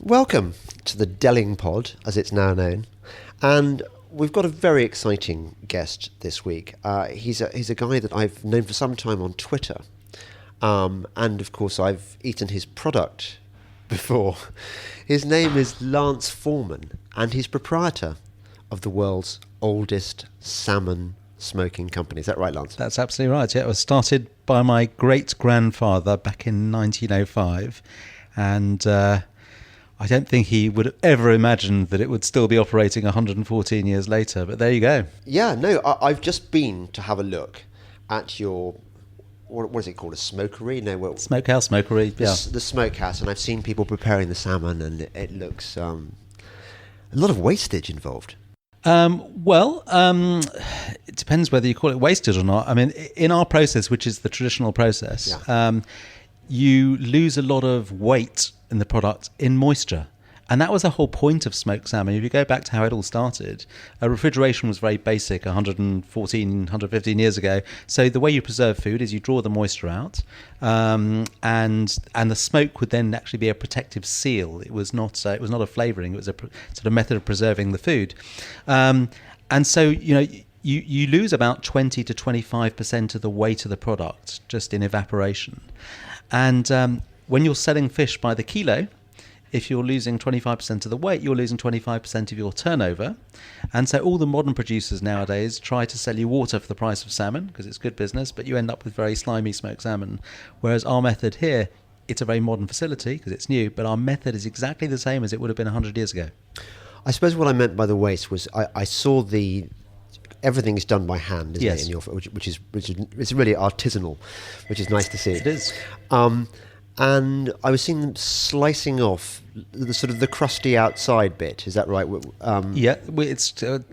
Welcome to the Delingpod, as it's now known, and we've got a very exciting guest this week. He's a guy that I've known for some time on Twitter, and of course I've eaten his product before. His name is Lance Forman, and he's proprietor of the world's oldest salmon smoking company. Is that right, Lance? That's absolutely right. Yeah, it was started by my great-grandfather back in 1905, and I don't think he would have ever imagined that it would still be operating 114 years later, but there you go. Yeah, no, I've just been to have a look at your, what is it called, a smokery? No, well, Smokehouse, smokery, yeah. The smokehouse, and I've seen people preparing the salmon, and it looks a lot of wastage involved. It depends whether you call it wastage or not. I mean, in our process, which is the traditional process, you lose a lot of weight in the product in moisture. And that was the whole point of smoked salmon. If you go back to how it all started, refrigeration was very basic 115 years ago. So the way you preserve food is you draw the moisture out, and the smoke would then actually be a protective seal. It was not a flavouring. It was a sort of method of preserving the food. And so, you lose about 20 to 25% of the weight of the product just in evaporation. And when you're selling fish by the kilo, if you're losing 25% of the weight, you're losing 25% of your turnover. And so all the modern producers nowadays try to sell you water for the price of salmon because it's good business, but you end up with very slimy smoked salmon. Whereas our method here, it's a very modern facility because it's new, but our method is exactly the same as it would have been 100 years ago. I suppose what I meant by the waste was I saw everything is done by hand, isn't Yes. it? Which is it's really artisanal, which is nice to see. It is. And I was seeing them slicing off the sort of the crusty outside bit. Is that right? It's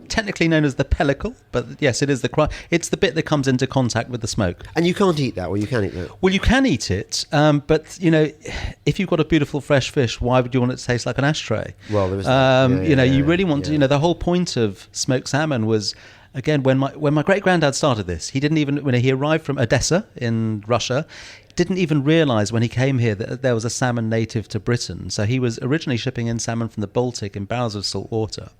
technically known as the pellicle, but yes, it is it's the bit that comes into contact with the smoke. And you can't eat that, or you can eat that? Well, you can eat it, but if you've got a beautiful fresh fish, why would you want it to taste like an ashtray? Well, there is. You really want to. The whole point of smoked salmon was. Again, when my great-granddad started this, he didn't even, when he arrived from Odessa in Russia, didn't even realise when he came here that there was a salmon native to Britain. So he was originally shipping in salmon from the Baltic in barrels of salt water.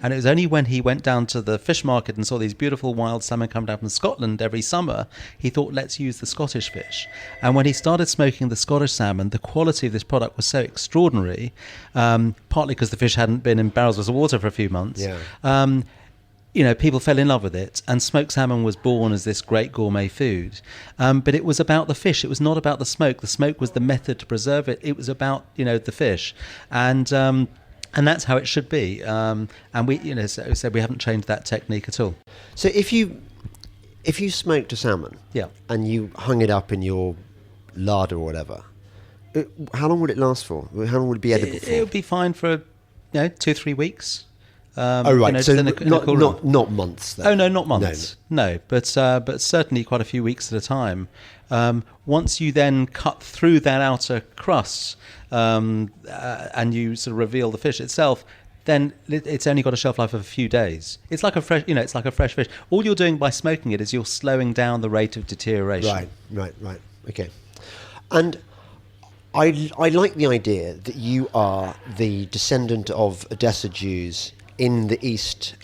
And it was only when he went down to the fish market and saw these beautiful wild salmon come down from Scotland every summer, he thought, let's use the Scottish fish. And when he started smoking the Scottish salmon, the quality of this product was so extraordinary, partly because the fish hadn't been in barrels of water for a few months. Yeah. People fell in love with it, and smoked salmon was born as this great gourmet food. But it was about the fish. It was not about the smoke. The smoke was the method to preserve it. It was about, the fish. And that's how it should be. And we, so we haven't changed that technique at all. So if you smoked a salmon, Yeah. and you hung it up in your larder or whatever, how long would it last for? How long would it be edible for? It would be fine for 2-3 weeks. Right. So not months, then. Oh no, not months. No, but certainly quite a few weeks at a time. Once you then cut through that outer crust and you sort of reveal the fish itself, then it's only got a shelf life of a few days. It's like a fresh fish. All you're doing by smoking it is you're slowing down the rate of deterioration. Right. Okay. And I like the idea that you are the descendant of Odessa Jews in the East.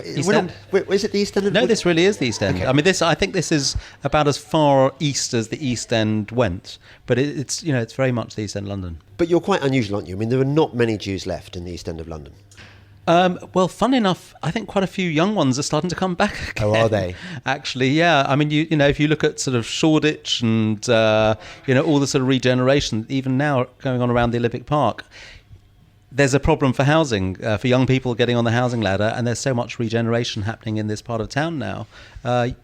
East End? Is it the East End? No, this really is the East End. Okay. I mean, I think this is about as far east as the East End went, but it's very much the East End London. But you're quite unusual, aren't you? I mean, there are not many Jews left in the East End of London. Well, fun enough, I think quite a few young ones are starting to come back again. Oh, are they? Actually, yeah. I mean, if you look at sort of Shoreditch and all the sort of regeneration, even now going on around the Olympic Park, there's a problem for housing, for young people getting on the housing ladder, and there's so much regeneration happening in this part of town now.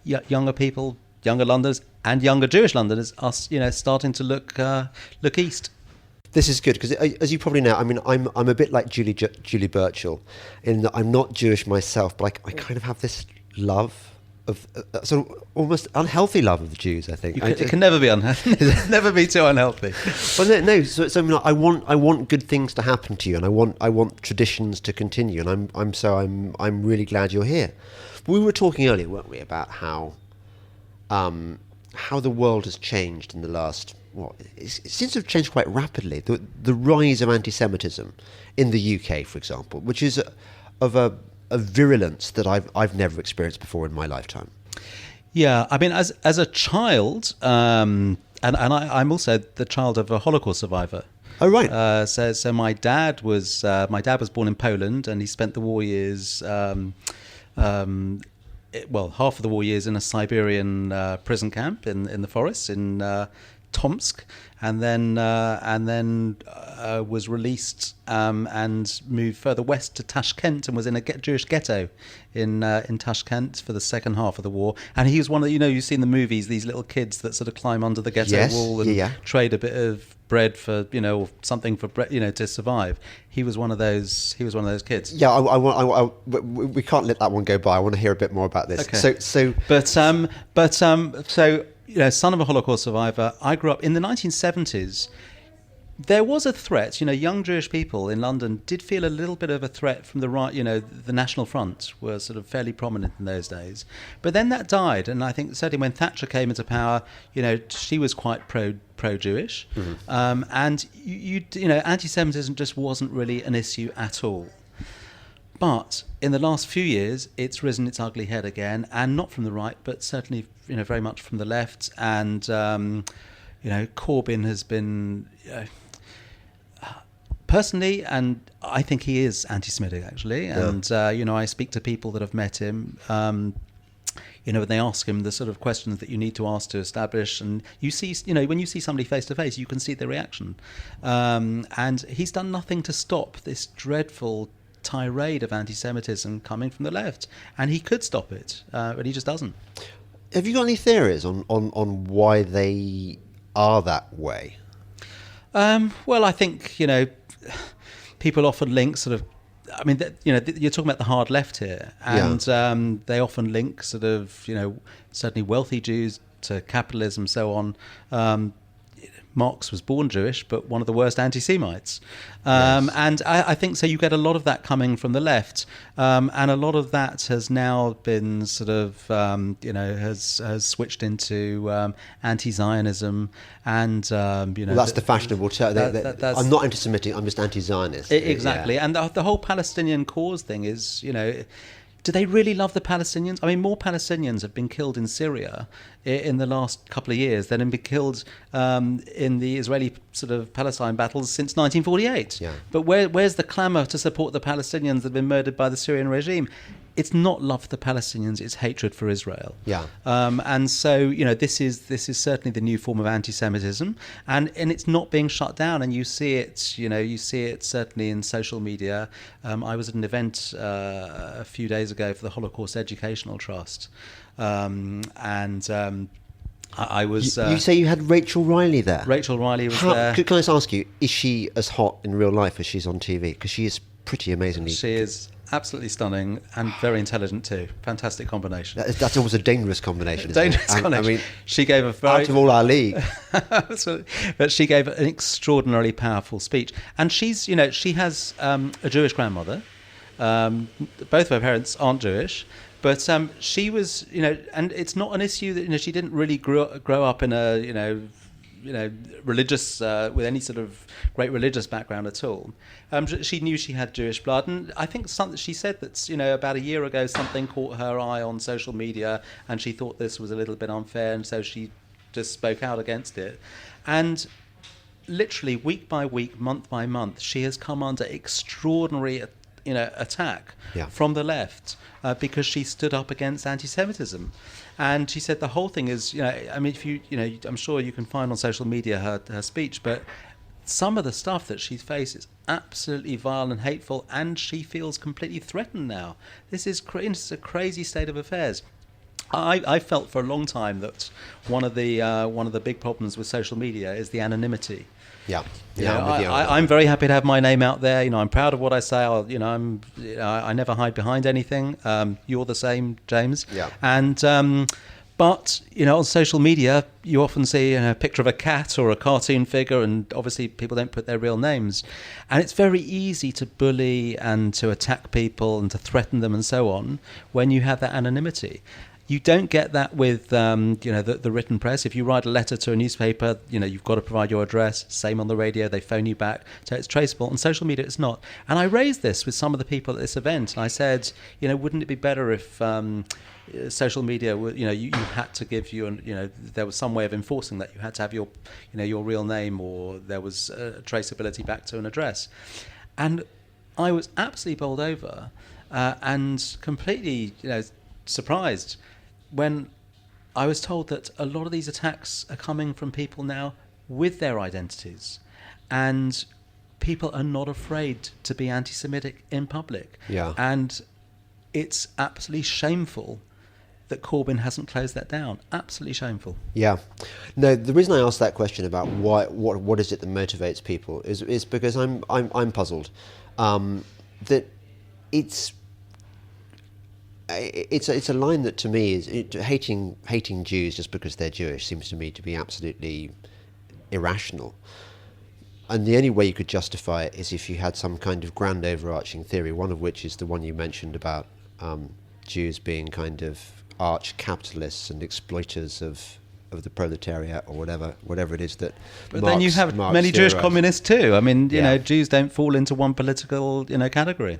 Younger people, younger Londoners, and younger Jewish Londoners are, starting to look east. This is good because, as you probably know, I mean, I'm a bit like Julie Burchill in that I'm not Jewish myself, but I kind of have this love of sort of almost unhealthy love of the Jews. I think it can never be unhealthy. Never be too unhealthy. Well, no. So I mean, I want good things to happen to you, and I want traditions to continue, and I'm really glad you're here. But we were talking earlier, weren't we, about how the world has changed in the last it seems to have changed quite rapidly. The rise of anti-Semitism in the UK, for example, which is of a virulence that I've never experienced before in my lifetime. Yeah, I mean, as a child, and I'm also the child of a Holocaust survivor. Oh, right. So my dad was born in Poland, and he spent the war years, half of the war years in a Siberian prison camp in the forests in Tomsk, and then was released and moved further west to Tashkent and was in a Jewish ghetto in Tashkent for the second half of the war. And he was one of you see in the movies these little kids that sort of climb under the ghetto wall and trade a bit of bread for or something for bread to survive. He was one of those kids. Yeah, we can't let that one go by. I want to hear a bit more about this. Okay. So son of a Holocaust survivor. I grew up in the 1970s. There was a threat. Young Jewish people in London did feel a little bit of a threat from the right. The National Front were sort of fairly prominent in those days. But then that died, and I think certainly when Thatcher came into power, she was quite pro-Jewish, and anti-Semitism just wasn't really an issue at all. But in the last few years, it's risen its ugly head again, and not from the right, but certainly very much from the left. And Corbyn has been personally, and I think he is anti-Semitic actually. Yeah. And I speak to people that have met him. And they ask him the sort of questions that you need to ask to establish, and you see, when you see somebody face to face, you can see the reaction. And he's done nothing to stop this dreadful tirade of anti-Semitism coming from the left, and he could stop it, but he just doesn't. Have you got any theories on why they are that way? Well, I think people often link sort of. I mean, you're talking about the hard left here, and they often link sort of certainly wealthy Jews to capitalism, so on. Marx was born Jewish, but one of the worst anti-Semites. And I think so you get a lot of that coming from the left. And a lot of that has now been sort of, has switched into anti-Zionism. And, that's the fashionable term. I'm not anti-Semitic, I'm just anti-Zionist. Exactly. Yeah. And the whole Palestinian cause thing is, do they really love the Palestinians? I mean, more Palestinians have been killed in Syria in the last couple of years than have been killed in the Israeli sort of Palestine battles since 1948. Yeah. But where's the clamour to support the Palestinians that have been murdered by the Syrian regime? It's not love for the Palestinians; it's hatred for Israel. Yeah. And so this is certainly the new form of anti-Semitism, and it's not being shut down. And you see it, certainly in social media. I was at an event a few days ago for the Holocaust Educational Trust, I was. You say you had Rachel Riley there. Rachel Riley was there. Can I just ask you, is she as hot in real life as she's on TV? Because she is pretty amazingly. She is absolutely stunning and very intelligent too. Fantastic combination. That's almost a dangerous combination. Dangerous combination. I mean, she gave a very out of all our league. But she gave an extraordinarily powerful speech, and she has a Jewish grandmother. Both of her parents aren't Jewish. But she was, and it's not an issue that she didn't really grow up in a, religious with any sort of great religious background at all. She knew she had Jewish blood, and I think she said that about a year ago something caught her eye on social media, and she thought this was a little bit unfair, and so she just spoke out against it. And literally week by week, month by month, she has come under extraordinary attack from the left because she stood up against anti-Semitism. And she said the whole thing is, if I'm sure you can find on social media her speech, but some of the stuff that she faces is absolutely vile and hateful, and she feels completely threatened now. This is a crazy state of affairs. I felt for a long time that one of the big problems with social media is the anonymity. Yeah, I'm very happy to have my name out there. I'm proud of what I say. I never hide behind anything. You're the same, James. Yeah. And but on social media, you often see a picture of a cat or a cartoon figure, and obviously people don't put their real names. And it's very easy to bully and to attack people and to threaten them and so on when you have that anonymity. You don't get that with the written press. If you write a letter to a newspaper, you've got to provide your address. Same on the radio, they phone you back, so it's traceable. On social media, it's not. And I raised this with some of the people at this event, and I said, wouldn't it be better if social media, you had to give there was some way of enforcing that. You had to have your real name, or there was traceability back to an address. And I was absolutely bowled over and completely, surprised when I was told that a lot of these attacks are coming from people now with their identities, and people are not afraid to be anti-Semitic in public. Yeah. And it's absolutely shameful that Corbyn hasn't closed that down. Absolutely shameful. Yeah. No, the reason I asked that question about what is it that motivates people is because I'm puzzled that it's a line that to me is hating Jews just because they're Jewish seems to me to be absolutely irrational. And the only way you could justify it is if you had some kind of grand overarching theory, one of which is the one you mentioned about Jews being kind of arch capitalists and exploiters of the proletariat, or whatever it is that. But then you have many Jewish communists too. I mean, Jews don't fall into one political category.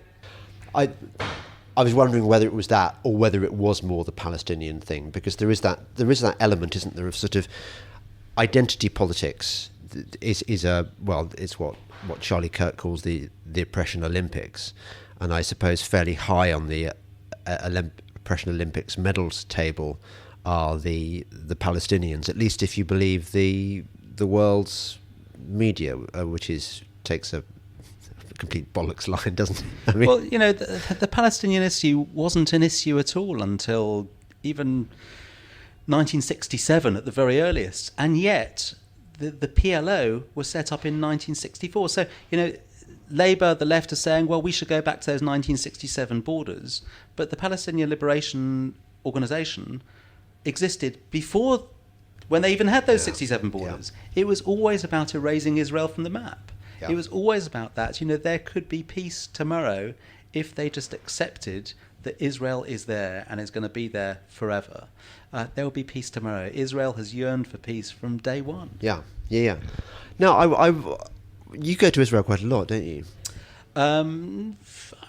I was wondering whether it was that, or whether it was more the Palestinian thing, because there is that element, isn't there, of sort of identity politics. It's what Charlie Kirk calls the oppression Olympics, and I suppose fairly high on the oppression Olympics medals table are the Palestinians, at least if you believe the world's media, which takes a complete bollocks line, doesn't it? I mean, well, the Palestinian issue wasn't an issue at all until even 1967 at the very earliest, and yet the PLO was set up in 1964. So Labour, the left, are saying, well, we should go back to those 1967 borders, but the Palestinian Liberation Organisation existed before, when they even had those 67 borders. Yeah. It was always about erasing Israel from the map. Yeah. It was always about that. There could be peace tomorrow if they just accepted that Israel is there and is going to be there forever. There will be peace tomorrow. Israel has yearned for peace from day one. Yeah. Now, you go to Israel quite a lot, don't you? I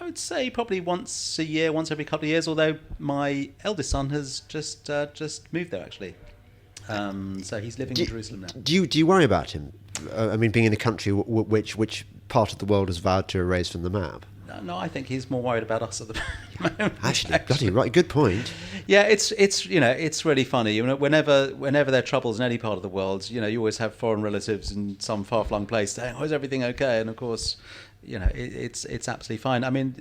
would say probably once a year, once every couple of years, although my eldest son has just moved there, actually. So he's living in Jerusalem now. Do you worry about him? I mean, being in a country which part of the world has vowed to erase from the map? No, I think he's more worried about us at the moment. Actually, bloody right, good point. Yeah, it's really funny. Whenever there are troubles in any part of the world, you always have foreign relatives in some far-flung place saying, "Oh, is everything okay?" And of course, it's absolutely fine. I mean,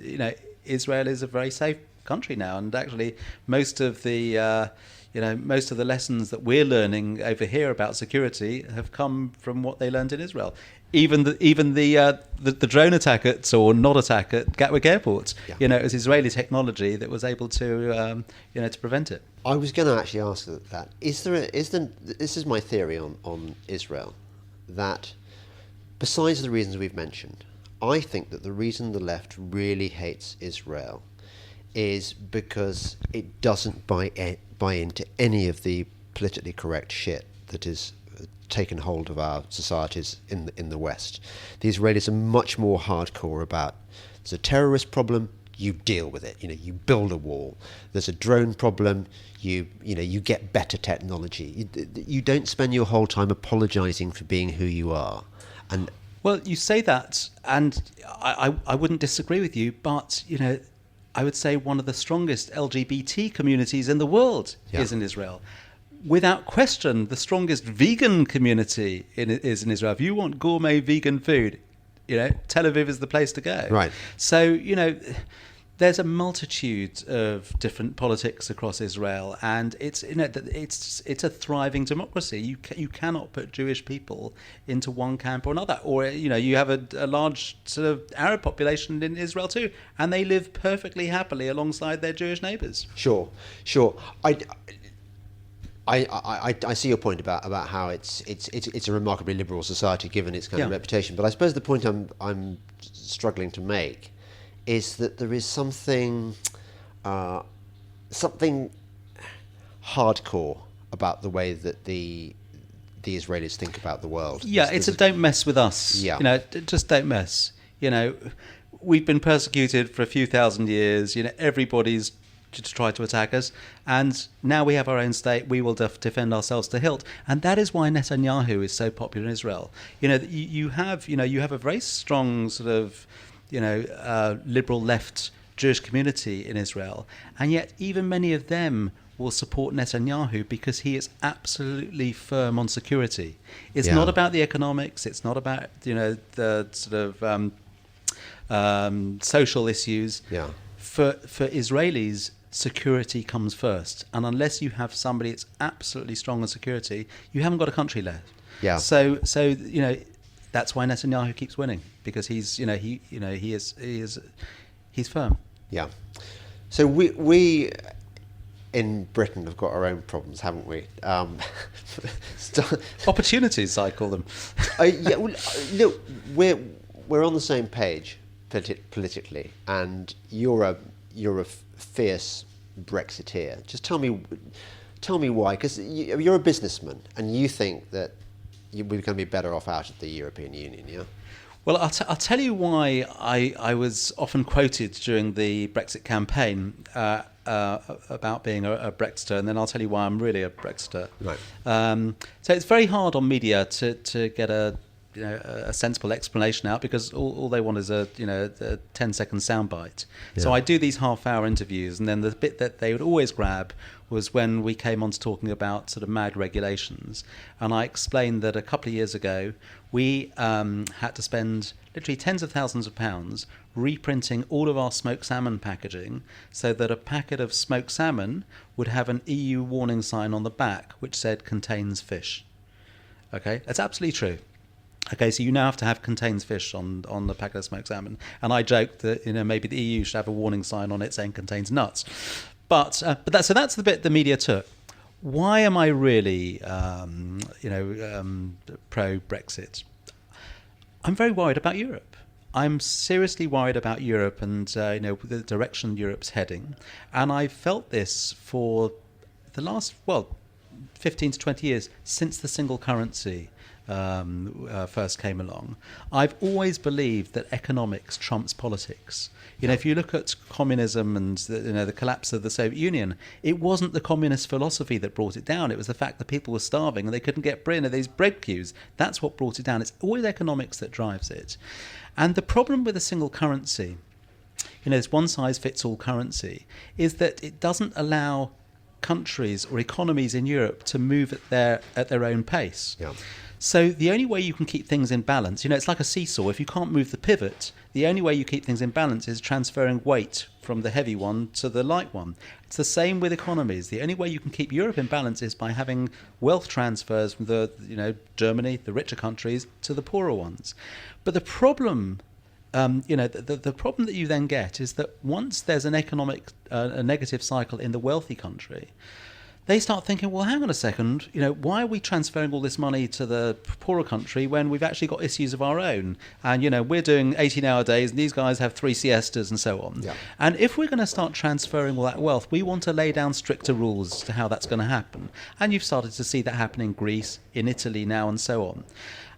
Israel is a very safe country now, and actually, most of the lessons that we're learning over here about security have come from what they learned in Israel. Even the drone attack or not attack at Gatwick Airport, it was Israeli technology that was able to to prevent it. I was going to actually ask that. This is my theory on Israel, that besides the reasons we've mentioned, I think that the reason the left really hates Israel is because it doesn't buy into any of the politically correct shit that is taken hold of our societies in the West. The Israelis are much more hardcore about, there's a terrorist problem, you deal with it. You build a wall. There's a drone problem, you get better technology. You don't spend your whole time apologizing for being who you are. And well, you say that, and I wouldn't disagree with you, but I would say one of the strongest LGBT communities in the world is in Israel. Without question, the strongest vegan community is in Israel. If you want gourmet vegan food, Tel Aviv is the place to go. Right. So, there's a multitude of different politics across Israel, and it's a thriving democracy. You cannot put Jewish people into one camp or another. Or you have a large sort of Arab population in Israel too, and they live perfectly happily alongside their Jewish neighbours. Sure. I see your point about how it's a remarkably liberal society given its kind of reputation. But I suppose the point I'm struggling to make is that there is something hardcore about the way that the Israelis think about the world. Yeah, it's a don't mess with us. Yeah. Just don't mess. We've been persecuted for a few thousand years. Everybody's to try to attack us, and now we have our own state. We will defend ourselves to hilt, and that is why Netanyahu is so popular in Israel. You have a very strong sort of liberal left Jewish community in Israel, and yet even many of them will support Netanyahu because he is absolutely firm on security. It's not about the economics. It's not about the sort of social issues. Yeah. For Israelis, security comes first, and unless you have somebody that's absolutely strong on security, you haven't got a country left. Yeah. So that's why Netanyahu keeps winning, because he's firm. Yeah. So we in Britain have got our own problems, haven't we? Opportunities, I call them. Look, we're on the same page politically, and you're a fierce Brexiteer. Just tell me why, because you're a businessman and you think that we're going to be better off out of the European Union, yeah? Well, I'll tell you why I was often quoted during the Brexit campaign about being a Brexiter, and then I'll tell you why I'm really a Brexiter. Right. So it's very hard on media to get a sensible explanation out, because all they want is a 10-second soundbite. Yeah. So I do these half-hour interviews, and then the bit that they would always grab was when we came on to talking about sort of mad regulations, and I explained that a couple of years ago we had to spend literally tens of thousands of pounds reprinting all of our smoked salmon packaging so that a packet of smoked salmon would have an EU warning sign on the back which said contains fish. Okay, that's absolutely true. Okay, so you now have to have contains fish on the packet of smoked salmon, and I joked that maybe the EU should have a warning sign on it saying contains nuts, but that's the bit the media took. Why am I really pro Brexit? I'm very worried about Europe. I'm seriously worried about Europe and the direction Europe's heading, and I've felt this for the last 15 to 20 years since the single currency first came along. I've always believed that economics trumps politics. If you look at communism and the collapse of the Soviet Union, it wasn't the communist philosophy that brought it down. It was the fact that people were starving and they couldn't get bread in these bread queues. That's what brought it down. It's always economics that drives it. And the problem with a single currency, this one-size-fits-all currency, is that it doesn't allow countries or economies in Europe to move at their own pace. Yeah. So the only way you can keep things in balance, it's like a seesaw. If you can't move the pivot, the only way you keep things in balance is transferring weight from the heavy one to the light one. It's the same with economies. The only way you can keep Europe in balance is by having wealth transfers from Germany, the richer countries, to the poorer ones. But the problem, the problem that you then get is that once there's an economic, a negative cycle in the wealthy country, they start thinking, well, hang on a second, why are we transferring all this money to the poorer country when we've actually got issues of our own? And, we're doing 18-hour days and these guys have 3 siestas and so on. Yeah. And if we're going to start transferring all that wealth, we want to lay down stricter rules as to how that's going to happen. And you've started to see that happen in Greece, in Italy now, and so on.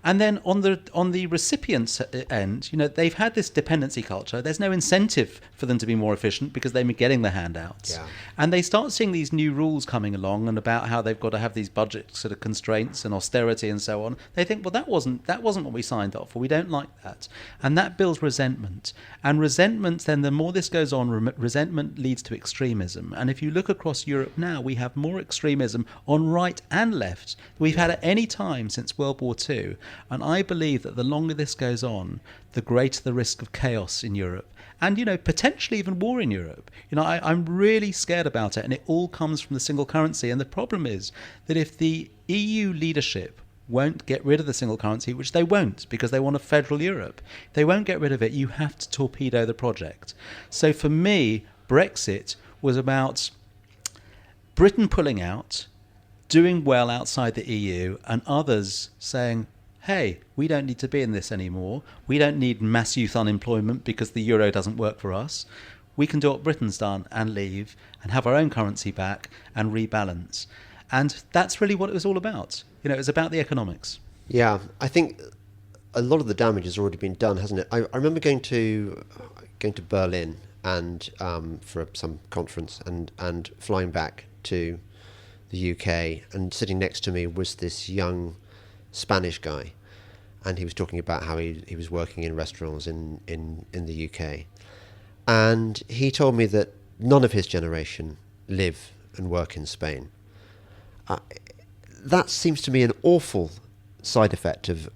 And then on the recipient's end, they've had this dependency culture. There's no incentive for them to be more efficient because they've been getting the handouts. Yeah. And they start seeing these new rules coming along and about how they've got to have these budget sort of constraints and austerity and so on. They think, well, that wasn't what we signed up for. We don't like that. And that builds resentment. And resentment, then the more this goes on, resentment leads to extremism. And if you look across Europe now, we have more extremism on right and left than we've had at any time since World War II. And I believe that the longer this goes on, the greater the risk of chaos in Europe. And, potentially even war in Europe. I'm really scared about it. And it all comes from the single currency. And the problem is that if the EU leadership won't get rid of the single currency, which they won't because they want a federal Europe, they won't get rid of it. You have to torpedo the project. So for me, Brexit was about Britain pulling out, doing well outside the EU, and others saying, hey, we don't need to be in this anymore. We don't need mass youth unemployment because the euro doesn't work for us. we can do what Britain's done and leave and have our own currency back and rebalance. And that's really what it was all about. It was about the economics. Yeah, I think a lot of the damage has already been done, hasn't it? I remember going to Berlin and for some conference and flying back to the UK, and sitting next to me was this young Spanish guy, and he was talking about how he was working in restaurants in the UK, and he told me that none of his generation live and work in Spain. That seems to me an awful side effect of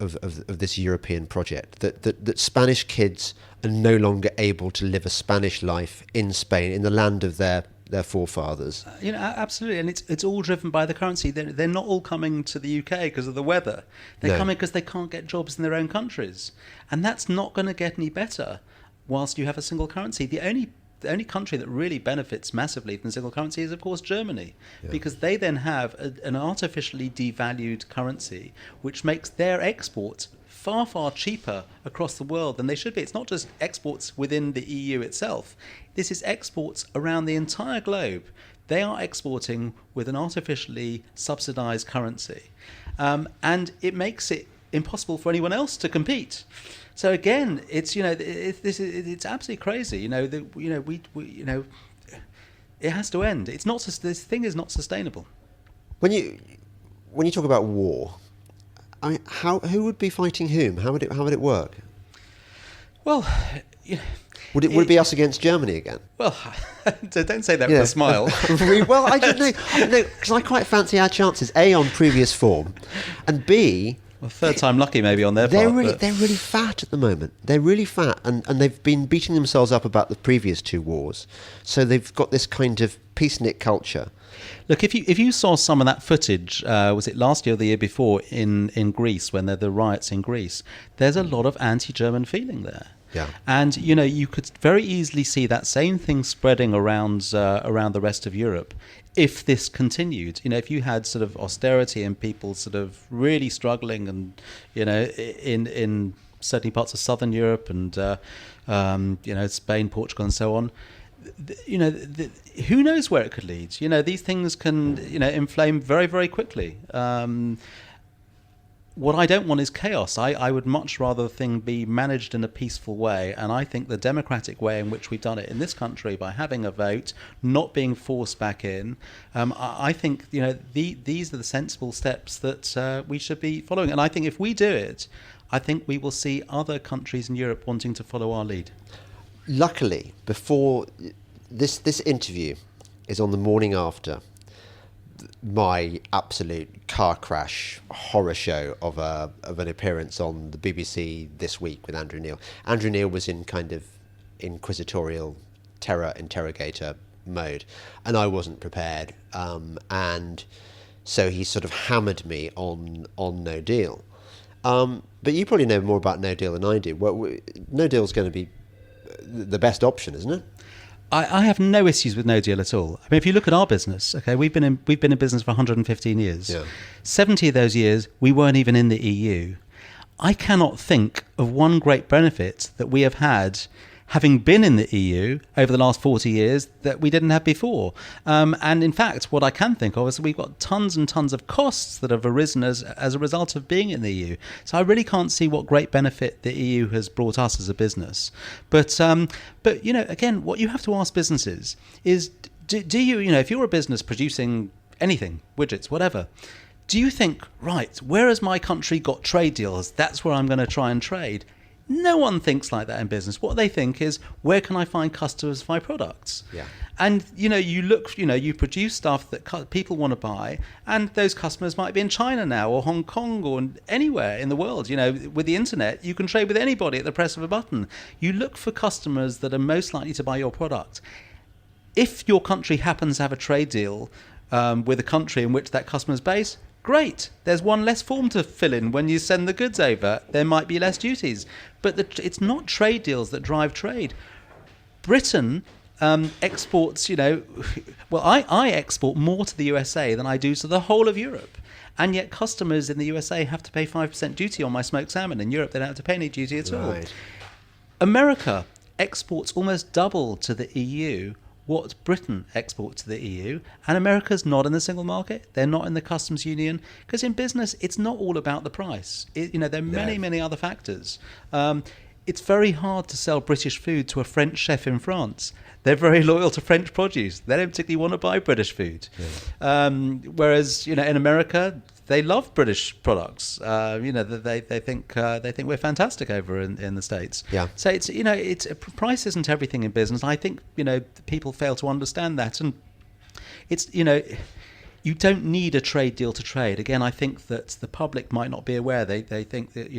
this European project, that Spanish kids are no longer able to live a Spanish life in Spain, in the land of their forefathers. Absolutely, and it's all driven by the currency. They're not all coming to the UK because of the weather. They're coming because they can't get jobs in their own countries, and that's not going to get any better whilst you have a single currency. The only country that really benefits massively from the single currency is, of course, Germany, because they then have an artificially devalued currency, which makes their exports far, far cheaper across the world than they should be. It's not just exports within the EU itself. This is exports around the entire globe. They are exporting with an artificially subsidized currency. And it makes it impossible for anyone else to compete. So again, it's it's absolutely crazy. It has to end. It's not. This thing is not sustainable. When you talk about war, who would be fighting whom? How would it work? Well, would it be us against Germany again? Well, don't say that with a smile. Well, I don't know. No, because I quite fancy our chances. A, on previous form, and B. Well, third time lucky maybe on their part. They're really fat at the moment. They're really fat, and they've been beating themselves up about the previous two wars. So they've got this kind of peace-knit culture. Look, if you saw some of that footage, was it last year or the year before in Greece, when there were the riots in Greece, there's a lot of anti-German feeling there. Yeah. And, you could very easily see that same thing spreading around the rest of Europe if this continued. If you had sort of austerity and people sort of really struggling and, in certain parts of southern Europe and, Spain, Portugal and so on, who knows where it could lead? These things can, inflame very, very quickly. What I don't want is chaos. I would much rather the thing be managed in a peaceful way, and I think the democratic way in which we've done it in this country, by having a vote, not being forced back in, I think these are the sensible steps that we should be following. And I think if we do it, I think we will see other countries in Europe wanting to follow our lead. Luckily, before this interview is on the morning after my absolute car crash horror show of an appearance on the BBC This Week with Andrew Neil. Andrew Neil was in kind of inquisitorial terror interrogator mode, and I wasn't prepared. And so he sort of hammered me on No Deal. But you probably know more about No Deal than I do. No Deal is going to be the best option, isn't it? I have no issues with No Deal at all. I mean, if you look at our business, okay, we've been in business for 115 years. Yeah. 70 of those years, we weren't even in the EU. I cannot think of one great benefit that we have had, having been in the EU over the last 40 years, that we didn't have before. And in fact, what I can think of is we've got tons and tons of costs that have arisen as a result of being in the EU. So I really can't see what great benefit the EU has brought us as a business. But again, what you have to ask businesses is, do you, if you're a business producing anything, widgets, whatever, do you think, right, where has my country got trade deals? That's where I'm going to try and trade. No one thinks like that in business. What they think is, where can I find customers for my products? Yeah. And, you look, you produce stuff that people want to buy, and those customers might be in China now, or Hong Kong, or anywhere in the world. With the internet, you can trade with anybody at the press of a button. You look for customers that are most likely to buy your product. If your country happens to have a trade deal with a country in which that customer is based, great. There's one less form to fill in when you send the goods over. There might be less duties. But it's not trade deals that drive trade. Britain exports, I export more to the USA than I do to the whole of Europe. And yet customers in the USA have to pay 5% duty on my smoked salmon. In Europe, they don't have to pay any duty at all. America exports almost double to the EU what Britain exports to the EU, and America's not in the single market. They're not in the customs union, because in business, it's not all about the price. There are many other factors. It's very hard to sell British food to a French chef in France. They're very loyal to French produce. They don't particularly want to buy British food. Yeah. Whereas, in America, they love British products. They think we're fantastic over in the States. Yeah. So it's price isn't everything in business. I think people fail to understand that, and it's you don't need a trade deal to trade. Again, I think that the public might not be aware. They think that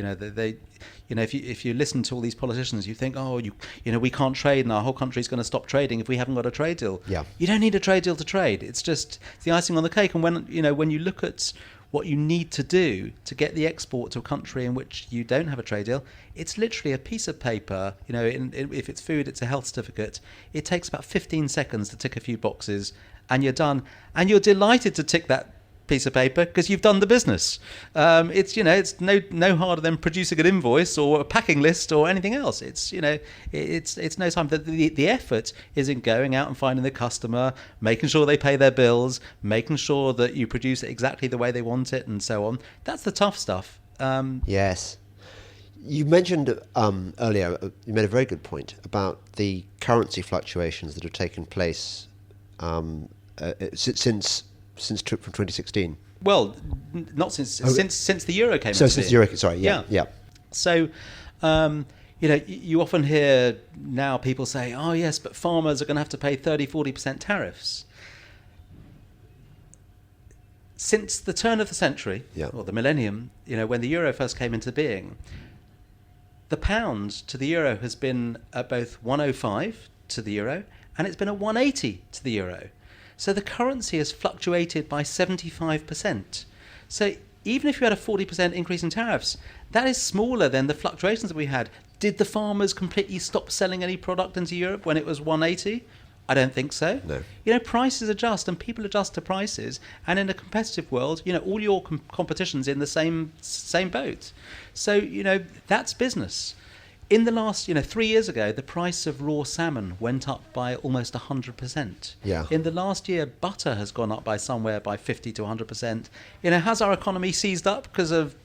if you listen to all these politicians, you think, we can't trade and our whole country's going to stop trading if we haven't got a trade deal. Yeah. You don't need a trade deal to trade. It's just the icing on the cake. And when you look at what you need to do to get the export to a country in which you don't have a trade deal, it's literally a piece of paper. If it's food, it's a health certificate. It takes about 15 seconds to tick a few boxes, and you're done. And you're delighted to tick that piece of paper because you've done the business. It's no harder than producing an invoice or a packing list or anything else. It's no time. The effort is in going out and finding the customer, making sure they pay their bills, making sure that you produce it exactly the way they want it, and so on. That's the tough stuff. Yes. You mentioned earlier, you made a very good point about the currency fluctuations that have taken place since from 2016. Well, not since the euro came. So since the euro, sorry, yeah. So, you often hear now people say, "Oh yes, but farmers are going to have to pay 30-40% tariffs." Since the turn of the century, or the millennium, when the euro first came into being, the pound to the euro has been at both 105 to the euro, and it's been at 180 to the euro. So the currency has fluctuated by 75%. So even if you had a 40% increase in tariffs, that is smaller than the fluctuations that we had. Did the farmers completely stop selling any product into Europe when it was 180? I don't think so. No. Prices adjust and people adjust to prices. And in a competitive world, all your competition's in the same boat. So, that's business. In the last, 3 years ago, the price of raw salmon went up by almost 100%. Yeah. In the last year, butter has gone up by somewhere by 50 to 100%. Has our economy seized up because of,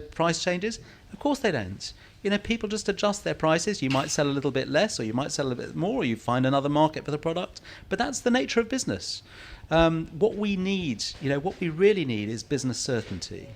price changes? Of course they don't. People just adjust their prices. You might sell a little bit less, or you might sell a bit more, or you find another market for the product. But that's the nature of business. What we need, what we really need is business certainty.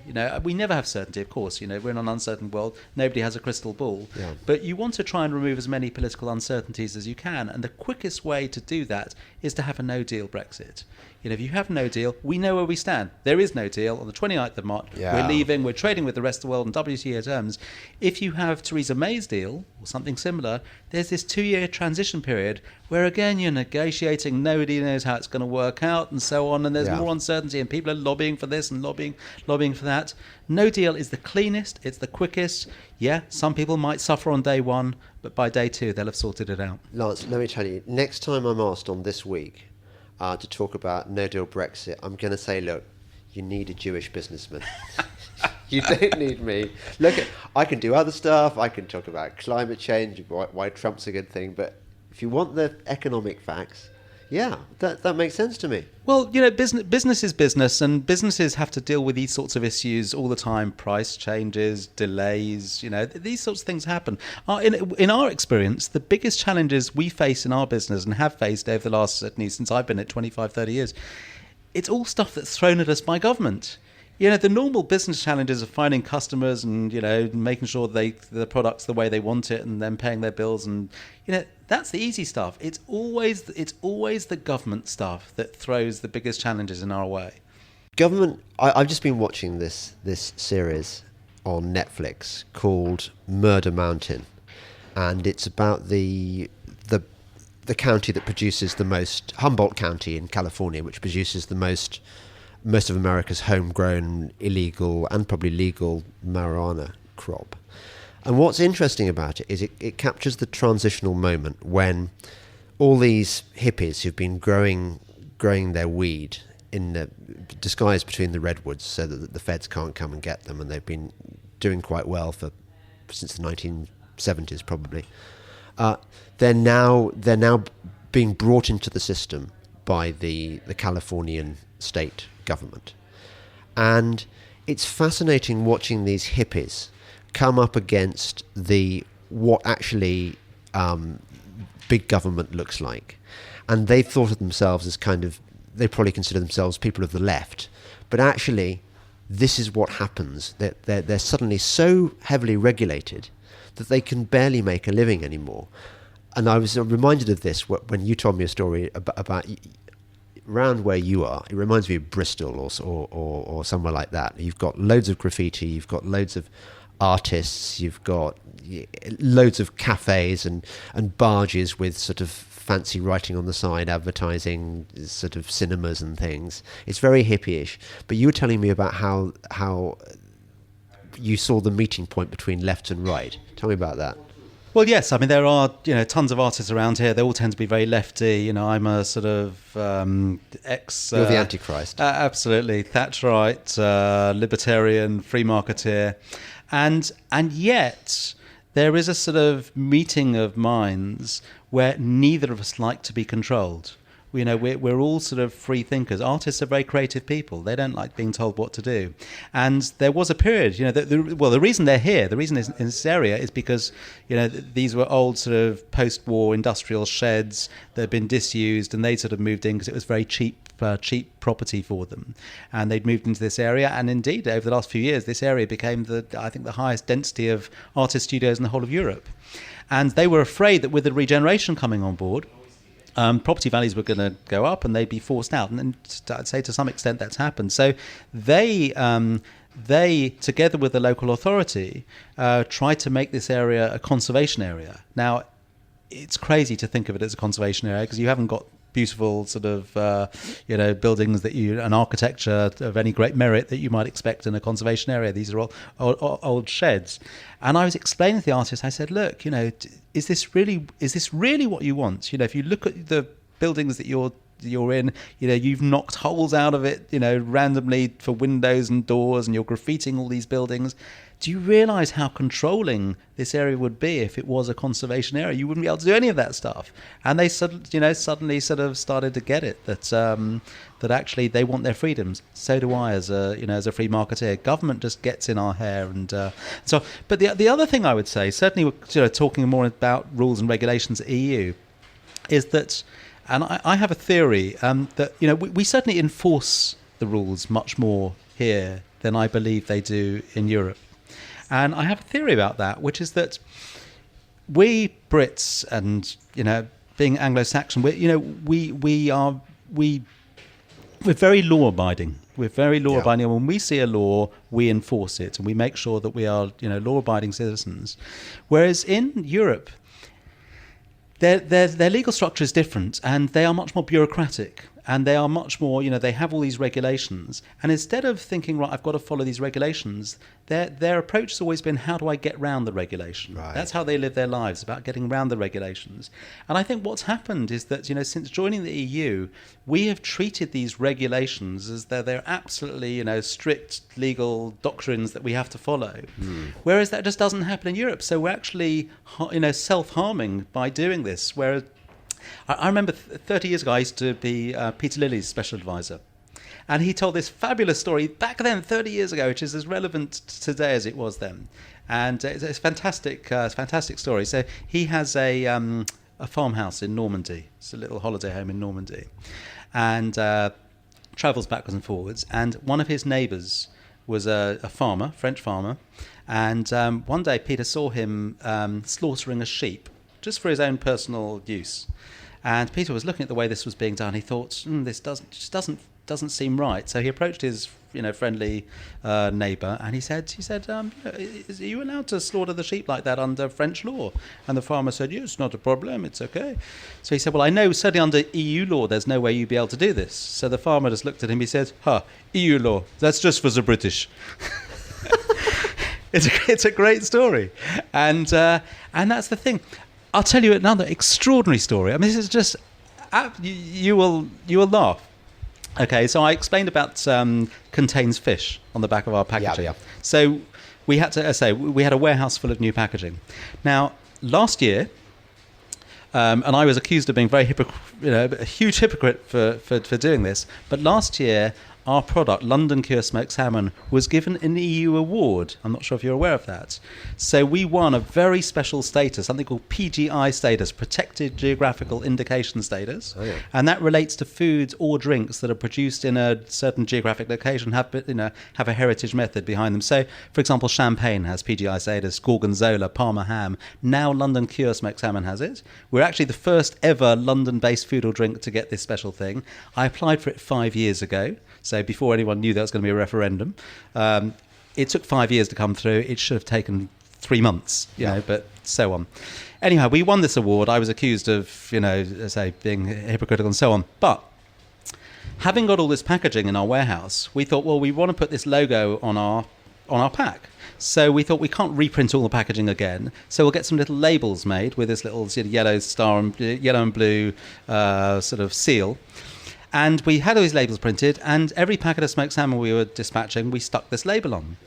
We never have certainty, of course. We're in an uncertain world. Nobody has a crystal ball. Yeah. But you want to try and remove as many political uncertainties as you can. And the quickest way to do that is to have a no-deal Brexit. If you have no deal, we know where we stand. There is no deal. On the 29th of March, We're leaving. We're trading with the rest of the world in WTO terms. If you have Theresa May's deal or something similar, there's this 2-year transition period where, again, you're negotiating. Nobody knows how it's going to work out and so on. And there's more uncertainty and people are lobbying for this and lobbying for that. No deal is the cleanest. It's the quickest. Yeah, some people might suffer on day one, but by day 2, they'll have sorted it out. Lance, let me tell you, next time I'm asked on This Week to talk about no-deal Brexit, I'm going to say, look, you need a Jewish businessman. You don't need me. Look, I can do other stuff. I can talk about climate change, why Trump's a good thing. But if you want the economic facts, that makes sense to me. Well, business is business, and businesses have to deal with these sorts of issues all the time. Price changes, delays, these sorts of things happen. In our experience, the biggest challenges we face in our business and have faced over the last, certainly since I've been at 25, 30 years, it's all stuff that's thrown at us by government. The normal business challenges of finding customers and, making sure the product's the way they want it and then paying their bills and, that's the easy stuff. It's always the government stuff that throws the biggest challenges in our way. Government, I've just been watching this series on Netflix called Murder Mountain, and it's about the county that produces the most, Humboldt County in California, which produces the most of America's homegrown, illegal, and probably legal marijuana crop. And what's interesting about it is it captures the transitional moment when all these hippies who've been growing their weed in the disguise between the redwoods so that the feds can't come and get them, and they've been doing quite well since the 1970s probably. they're now being brought into the system by the Californian state government. And it's fascinating watching these hippies come up against what actually big government looks like. And they've thought of themselves as they probably consider themselves people of the left. But actually, this is what happens. They're suddenly so heavily regulated that they can barely make a living anymore. And I was reminded of this when you told me a story about around where you are. It reminds me of Bristol or somewhere like that. You've got loads of graffiti, you've got loads of artists, you've got loads of cafes and barges with sort of fancy writing on the side, advertising sort of cinemas and things. It's very hippie-ish. But you were telling me about how you saw the meeting point between left and right. Tell me about that. Well, yes. I mean, there are tons of artists around here. They all tend to be very lefty. I'm a sort of ex. You're the Antichrist. Absolutely, Thatcherite, libertarian, free marketeer, and yet there is a sort of meeting of minds where neither of us like to be controlled. We're all sort of free thinkers. Artists are very creative people. They don't like being told what to do. And there was a period, the reason they're here, the reason in this area is because, these were old sort of post-war industrial sheds that had been disused, and they sort of moved in because it was very cheap property for them. And they'd moved into this area. And indeed, over the last few years, this area became I think the highest density of artist studios in the whole of Europe. And they were afraid that with the regeneration coming on board, property values were going to go up and they'd be forced out. And I'd say to some extent that's happened. So they together with the local authority, tried to make this area a conservation area. Now, it's crazy to think of it as a conservation area because you haven't got beautiful sort of buildings and architecture of any great merit that you might expect in a conservation area. These are all old sheds. And I was explaining to the artist, I said, look, is this really what you want? If you look at the buildings that you're in, you've knocked holes out of it, randomly for windows and doors, and you're graffitiing all these buildings. Do you realise how controlling this area would be if it was a conservation area? You wouldn't be able to do any of that stuff. And they suddenly sort of started to get it that actually they want their freedoms. So do I as a free marketeer. Government just gets in our hair, and so. But the other thing I would say, certainly we're talking more about rules and regulations at EU, is that, and I have a theory that we certainly enforce the rules much more here than I believe they do in Europe. And I have a theory about that, which is that we Brits and being Anglo-Saxon, we're very law-abiding. We're very law-abiding. And when we see a law, we enforce it, and we make sure that we are law-abiding citizens. Whereas in Europe, their legal structure is different, and they are much more bureaucratic. And they are much more, they have all these regulations. And instead of thinking, right, I've got to follow these regulations, their approach has always been, how do I get round the regulation? Right. That's how they live their lives, about getting round the regulations. And I think what's happened is that, since joining the EU, we have treated these regulations as though they're absolutely, strict legal doctrines that we have to follow. Whereas that just doesn't happen in Europe. So we're actually, self-harming by doing this. Whereas I remember 30 years ago, I used to be Peter Lilly's special advisor. And he told this fabulous story back then, 30 years ago, which is as relevant today as it was then. And it's a fantastic story. So he has a farmhouse in Normandy. It's a little holiday home in Normandy. And travels backwards and forwards. And one of his neighbours was a farmer, French farmer. And one day Peter saw him slaughtering a sheep, just for his own personal use. And Peter was looking at the way this was being done. He thought, this doesn't seem right. So he approached his friendly neighbour, and he said, are you allowed to slaughter the sheep like that under French law? And the farmer said, yes, not a problem, it's okay. So he said, well, I know certainly under EU law there's no way you'd be able to do this. So the farmer just looked at him. He said, EU law, that's just for the British. It's a great story, and that's the thing. I'll tell you another extraordinary story. I mean, this is just you will laugh. Okay, so I explained about contains fish on the back of our packaging. Yeah. So we had to we had a warehouse full of new packaging. Now, last year And I was accused of being very a huge hypocrite for doing this. But last year, our product, London Cure Smoked Salmon, was given an EU award. I'm not sure if you're aware of that. So we won a very special status, something called PGI status, Protected Geographical Indication status. Oh, yeah. And that relates to foods or drinks that are produced in a certain geographic location, have a heritage method behind them. So, for example, champagne has PGI status, Gorgonzola, Parma ham. Now London Cure Smoked Salmon has it. We're actually the first ever London-based food or drink to get this special thing. I applied for it 5 years ago. So before anyone knew that was going to be a referendum, it took 5 years to come through. It should have taken 3 months, but so on. Anyhow, we won this award. I was accused of, being hypocritical and so on. But having got all this packaging in our warehouse, we thought, well, we want to put this logo on our pack. So we thought we can't reprint all the packaging again. So we'll get some little labels made with this little sort of yellow star and yellow and blue sort of seal. And we had all these labels printed, and every packet of smoked salmon we were dispatching, we stuck this label on.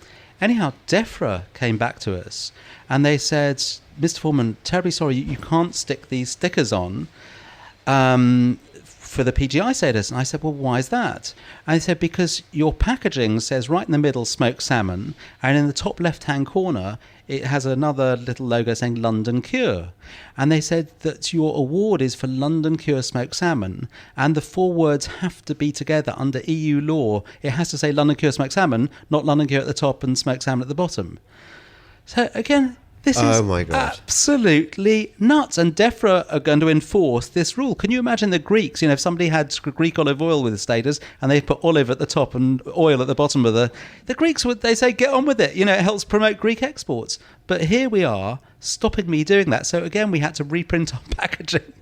Anyhow, DEFRA came back to us, and they said, Mr. Forman, terribly sorry, you can't stick these stickers on for the PGI status. And I said, well, why is that? And they said, because your packaging says right in the middle, smoked salmon, and in the top left-hand corner, it has another little logo saying London Cure. And they said that your award is for London Cure Smoked Salmon, and the 4 words have to be together under EU law. It has to say London Cure Smoked Salmon, not London Cure at the top and Smoked Salmon at the bottom. So again, this is absolutely nuts. And DEFRA are going to enforce this rule. Can you imagine the Greeks? If somebody had Greek olive oil with the status and they put olive at the top and oil at the bottom of the Greeks they say, get on with it. It helps promote Greek exports. But here we are stopping me doing that. So again, we had to reprint our packaging.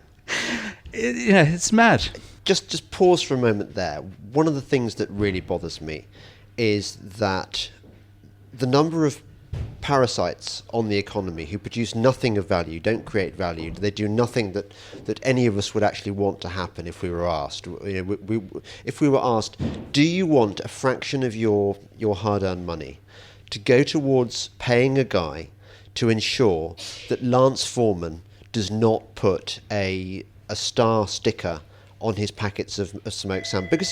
It's mad. Just pause for a moment there. One of the things that really bothers me is that the number of parasites on the economy who produce nothing of value, don't create value, they do nothing that any of us would actually want to happen if we were asked. If we were asked, do you want a fraction of your hard-earned money to go towards paying a guy to ensure that Lance Forman does not put a star sticker on his packets of smoked salmon? Because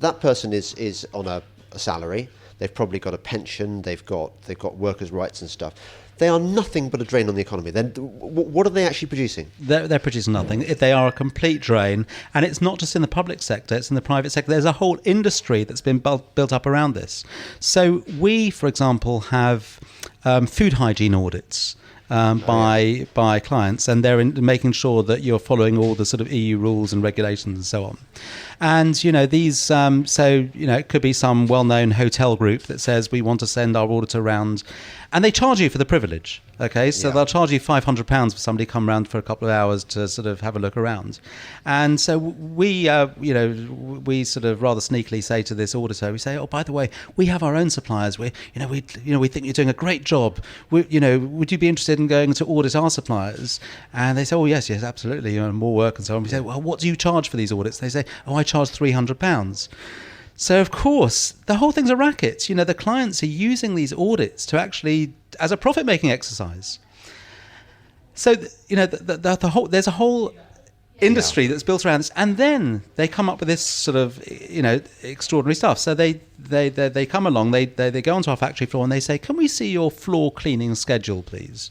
that person is on a salary. They've probably got a pension. They've got workers' rights and stuff. They are nothing but a drain on the economy. Then, what are they actually producing? They're producing nothing. They are a complete drain, and it's not just in the public sector; it's in the private sector. There's a whole industry that's been built up around this. So we, for example, have food hygiene audits. By clients, and they're making sure that you're following all the sort of EU rules and regulations and so on. And these it could be some well-known hotel group that says we want to send our auditor around, and they charge you for the privilege. Okay, so they'll charge you £500 for somebody to come around for a couple of hours to sort of have a look around. And so we sort of rather sneakily say to this auditor, we say, oh, by the way, we have our own suppliers. We think you're doing a great job. Would you be interested in going to audit our suppliers? And they say, oh, yes, absolutely, more work and so on. We say, well, what do you charge for these audits? They say, oh, I charge £300. So, of course, the whole thing's a racket. The clients are using these audits to actually, as a profit-making exercise. So, there's a whole industry that's built around this, and then they come up with this sort of, extraordinary stuff. So they come along, they go onto our factory floor and they say, can we see your floor cleaning schedule, please?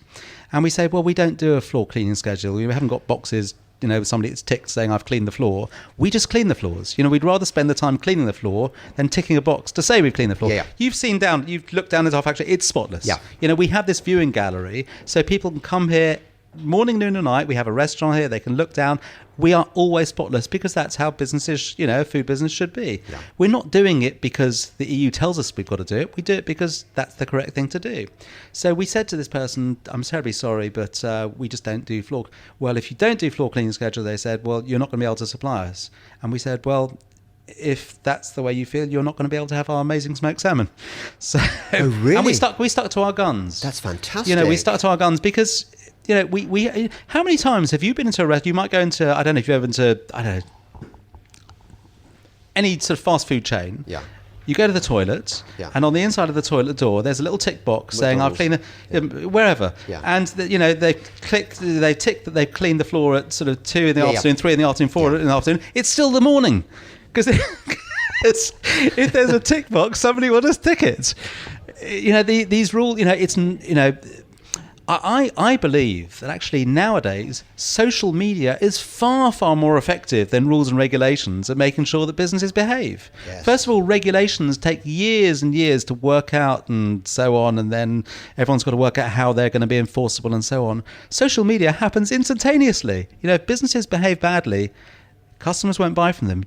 And we say, well, we don't do a floor cleaning schedule. We haven't got boxes, somebody that's ticked saying I've cleaned the floor. We just clean the floors. We'd rather spend the time cleaning the floor than ticking a box to say we've cleaned the floor. Yeah. You've looked down at our factory, it's spotless. Yeah. We have this viewing gallery so people can come here morning, noon and night. We have a restaurant here, they can look down. We are always spotless because that's how businesses, food business should be. Yeah. We're not doing it because the EU tells us we've got to do it. We do it because that's the correct thing to do. So we said to this person, I'm terribly sorry, but we just don't do floor. Well, if you don't do floor cleaning schedule, they said, well, you're not going to be able to supply us. And we said, well, if that's the way you feel, you're not going to be able to have our amazing smoked salmon. So, oh, really? And we stuck to our guns. That's fantastic. We stuck to our guns because we how many times have you been into a restaurant? You might go into, I don't know if you've ever been to, any sort of fast food chain. Yeah. You go to the toilet, Yeah. and on the inside of the toilet door, there's a little tick box saying, "I've cleaned wherever." Yeah. And they tick that they've cleaned the floor at sort of 2 in the afternoon, 3 in the afternoon, 4 in the afternoon. It's still the morning, because if there's a tick box, somebody will just tick it. These rules. I believe that actually nowadays social media is far, far more effective than rules and regulations at making sure that businesses behave. Yes. First of all, regulations take years and years to work out and so on, and then everyone's got to work out how they're going to be enforceable and so on. Social media happens instantaneously. If businesses behave badly, customers won't buy from them.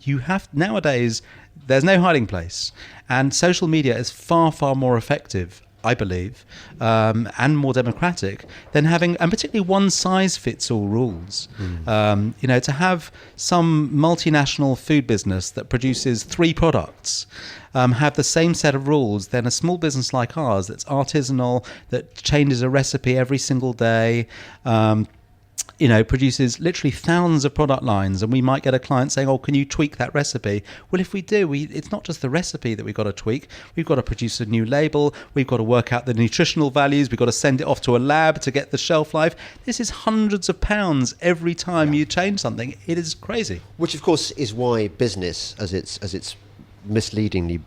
Nowadays, there's no hiding place. And social media is far, far more effective, I believe, and more democratic than having, and particularly one-size-fits-all rules. To have some multinational food business that produces 3 products have the same set of rules than a small business like ours that's artisanal, that changes a recipe every single day, produces literally thousands of product lines, and we might get a client saying, "Oh, can you tweak that recipe?" Well, if we do, it's not just the recipe that we've got to tweak. We've got to produce a new label. We've got to work out the nutritional values. We've got to send it off to a lab to get the shelf life. This is hundreds of pounds every time you change something. It is crazy. Which, of course, is why business, as it's misleadingly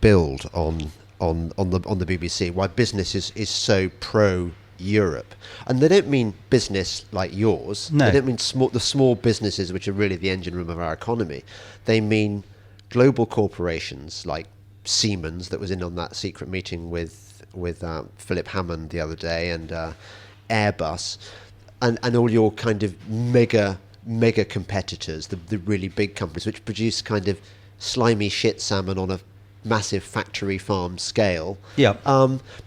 billed on the BBC, why business is so pro Europe. And they don't mean business like yours. No. They don't mean the small businesses which are really the engine room of our economy. They mean global corporations like Siemens, that was in on that secret meeting with Philip Hammond the other day, and Airbus, and all your kind of mega competitors, the really big companies which produce kind of slimy shit salmon on a massive factory farm scale,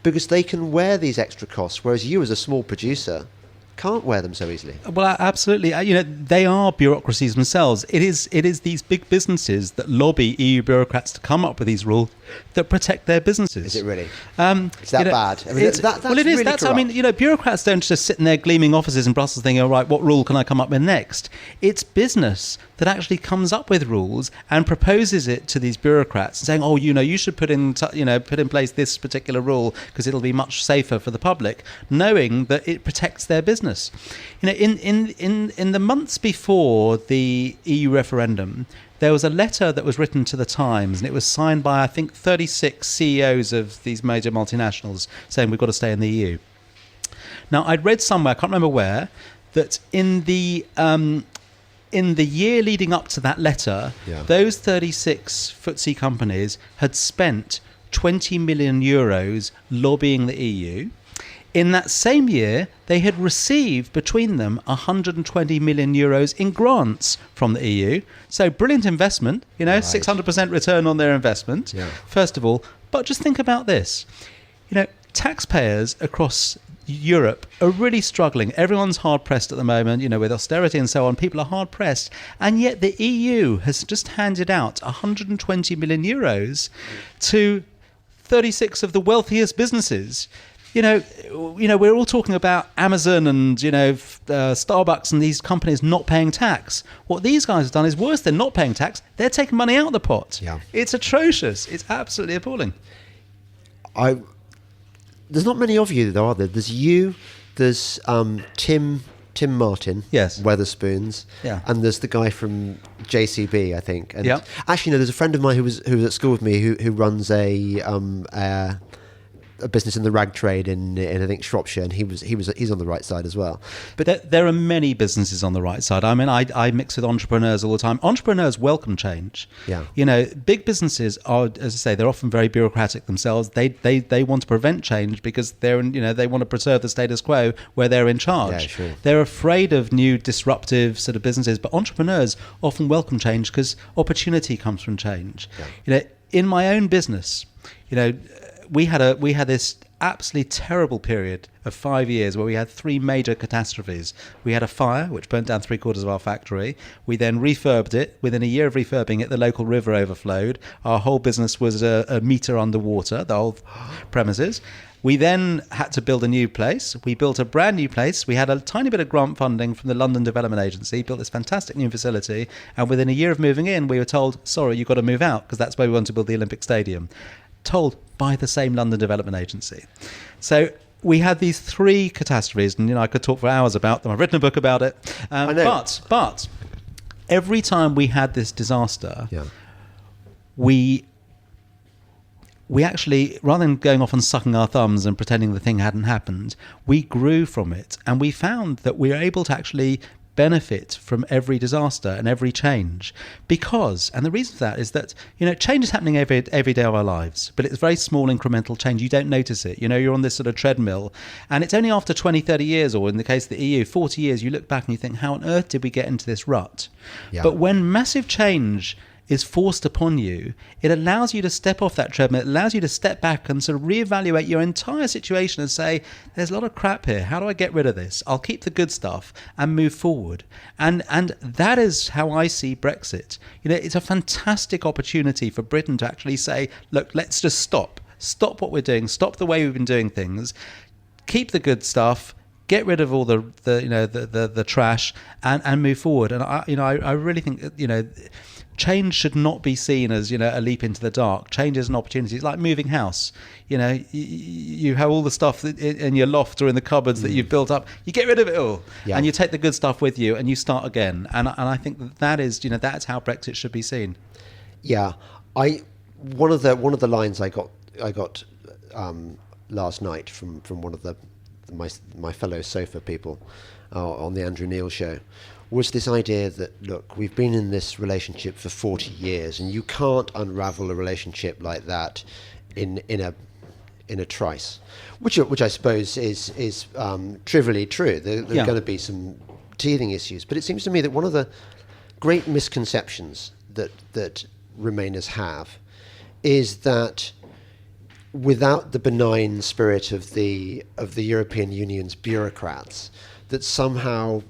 because they can wear these extra costs, whereas you as a small producer can't wear them so easily. Well, absolutely. They are bureaucracies themselves. It is these big businesses that lobby EU bureaucrats to come up with these rules that protect their businesses. Is it really? Is that bad? I mean, it is. Really that's. corrupt. Bureaucrats don't just sit in their gleaming offices in Brussels thinking, "All right, what rule can I come up with next?" It's business that actually comes up with rules and proposes it to these bureaucrats, saying, "Oh, you should put in place this particular rule because it'll be much safer for the public," knowing that it protects their business. In the months before the EU referendum, there was a letter that was written to the Times, and it was signed by, I think, 36 CEOs of these major multinationals saying we've got to stay in the EU. Now, I'd read somewhere, I can't remember where, that in the year leading up to that letter, those 36 FTSE companies had spent 20 million euros lobbying the EU. In that same year, they had received between them 120 million euros in grants from the EU. So brilliant investment, 600% return on their investment, first of all. But just think about this. Taxpayers across Europe are really struggling. Everyone's hard-pressed at the moment, with austerity and so on. People are hard-pressed. And yet the EU has just handed out 120 million euros to 36 of the wealthiest businesses. We're all talking about Amazon and, Starbucks and these companies not paying tax. What these guys have done is worse than not paying tax. They're taking money out of the pot. Yeah. It's atrocious. It's absolutely appalling. There's not many of you, though, are there? There's you, there's Tim Martin, yes, Weatherspoons, and there's the guy from JCB, I think. And actually, there's a friend of mine who was at school with me who runs a business in the rag trade in I think Shropshire, and he's on the right side as well. But there are many businesses on the right side. I mean, I mix with entrepreneurs all the time. Entrepreneurs welcome change. Big businesses are, as I say, they're often very bureaucratic themselves. They want to prevent change because they want to preserve the status quo where they're in charge. Sure. They're afraid of new disruptive sort of businesses, but entrepreneurs often welcome change because opportunity comes from change. In my own business, we had this absolutely terrible period of 5 years where we had 3 major catastrophes. We had a fire which burnt down 3/4 of our factory. We then refurbed it. Within a year of refurbing it, the local river overflowed. Our whole business was a metre underwater, the whole premises. We then had to build a new place. We built a brand new place. We had a tiny bit of grant funding from the London Development Agency, built this fantastic new facility. And within a year of moving in, we were told, sorry, you've got to move out because that's where we want to build the Olympic Stadium. Told by the same London Development Agency. So we had these three catastrophes, and I could talk for hours about them. I've written a book about it. I know. But every time we had this disaster, we actually, rather than going off and sucking our thumbs and pretending the thing hadn't happened, we grew from it, and we found that we were able to actually benefit from every disaster and every change because, and the reason for that is that change is happening every day of our lives, but it's very small incremental change. You don't notice it. You're on this sort of treadmill, and it's only after 20-30 years, or in the case of the EU 40 years, you look back and you think, how on earth did we get into this rut? But when massive change is forced upon you, it allows you to step off that treadmill. It allows you to step back and sort of reevaluate your entire situation and say, there's a lot of crap here. How do I get rid of this? I'll keep the good stuff and move forward. And that is how I see Brexit. It's a fantastic opportunity for Britain to actually say, look, let's just stop what we're doing, stop the way we've been doing things, keep the good stuff, get rid of all the trash, and move forward. And I really think change should not be seen as a leap into the dark. Change is an opportunity. It's like moving house. You have all the stuff in your loft or in the cupboards that you've built up. You get rid of it all, and you take the good stuff with you, and you start again. And I think that is that's how Brexit should be seen. Yeah, one of the lines I got last night from one of my fellow sofa people on the Andrew Neil show was this idea that, look, we've been in this relationship for 40 years, and you can't unravel a relationship like that in a trice, which I suppose is trivially true. There are going to be some teething issues, but it seems to me that one of the great misconceptions that Remainers have is that without the benign spirit of the European Union's bureaucrats, that somehow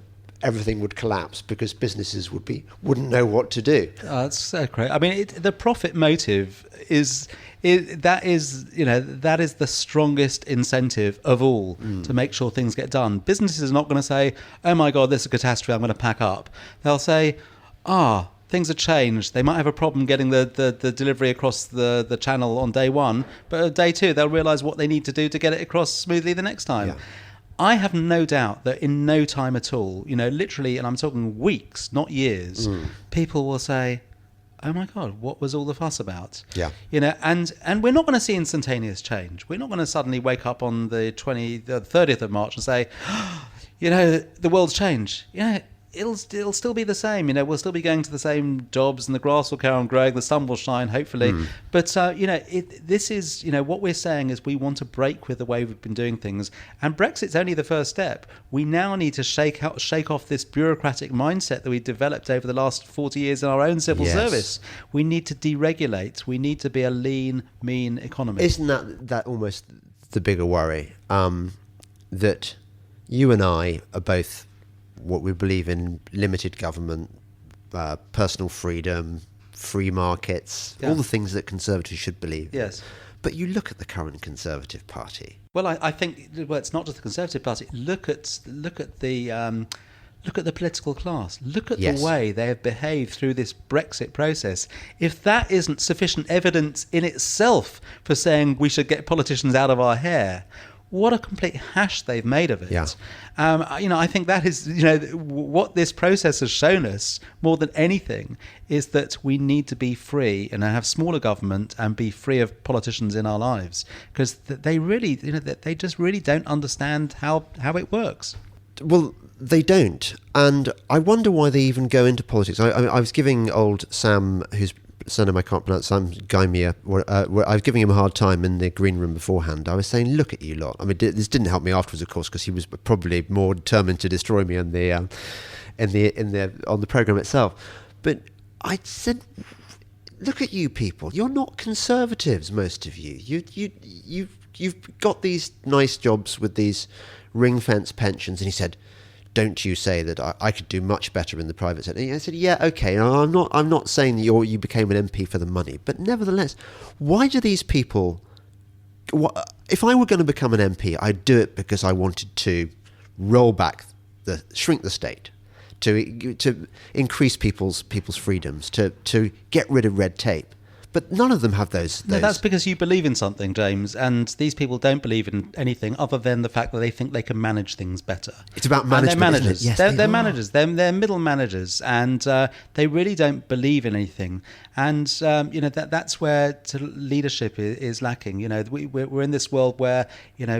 everything would collapse because businesses wouldn't know what to do. That's so great. I mean, the profit motive is the strongest incentive of all to make sure things get done. Businesses are not going to say, "Oh my God, this is a catastrophe, I'm going to pack up." They'll say, things have changed. They might have a problem getting the delivery across the channel on day one, but on day two they'll realise what they need to do to get it across smoothly the next time. Yeah. I have no doubt that in no time at all, literally, and I'm talking weeks, not years, people will say, "Oh my God, what was all the fuss about?" Yeah. And we're not going to see instantaneous change. We're not going to suddenly wake up on the 30th of March and say, the world's changed. It'll still be the same. We'll still be going to the same jobs, and the grass will carry on growing, the sun will shine, hopefully. But this is what we're saying is we want to break with the way we've been doing things, and Brexit's only the first step. We now need to shake off this bureaucratic mindset that we developed over the last 40 years in our own civil service. We need to deregulate. We need to be a lean, mean economy. Isn't that almost the bigger worry? That you and I are both what we believe in: limited government, personal freedom, free markets, all the things that Conservatives should believe in. Yes. But you look at the current Conservative Party. Well, I think it's not just the Conservative Party. Look at the political class. Look at the way they have behaved through this Brexit process. If that isn't sufficient evidence in itself for saying we should get politicians out of our hair, what a complete hash they've made of it. Yeah. I think that is, what this process has shown us more than anything is that we need to be free and have smaller government and be free of politicians in our lives, because they really, they just really don't understand how it works. Well, they don't. And I wonder why they even go into politics. I was giving old Sam, whose surname I can't pronounce, Sam Gaimia, I was giving him a hard time in the green room beforehand. I was saying, look at you lot. I mean, this didn't help me afterwards, of course, because he was probably more determined to destroy me on the programme itself. But I said, look at you people. You're not Conservatives, most of you. You've got these nice jobs with these ring-fence pensions. And he said, don't you say that I could do much better in the private sector. And I said, yeah, okay. I'm not saying that you became an MP for the money, but nevertheless, why do these people? if I were going to become an MP, I'd do it because I wanted to shrink the state, to increase people's freedoms, to get rid of red tape. But none of them have those. No, that's because you believe in something, James, and these people don't believe in anything other than the fact that they think they can manage things better. It's about management, and they're managers. Isn't it? Yes, they're managers. They're middle managers, and they really don't believe in anything. And that's where leadership is lacking. We're in this world where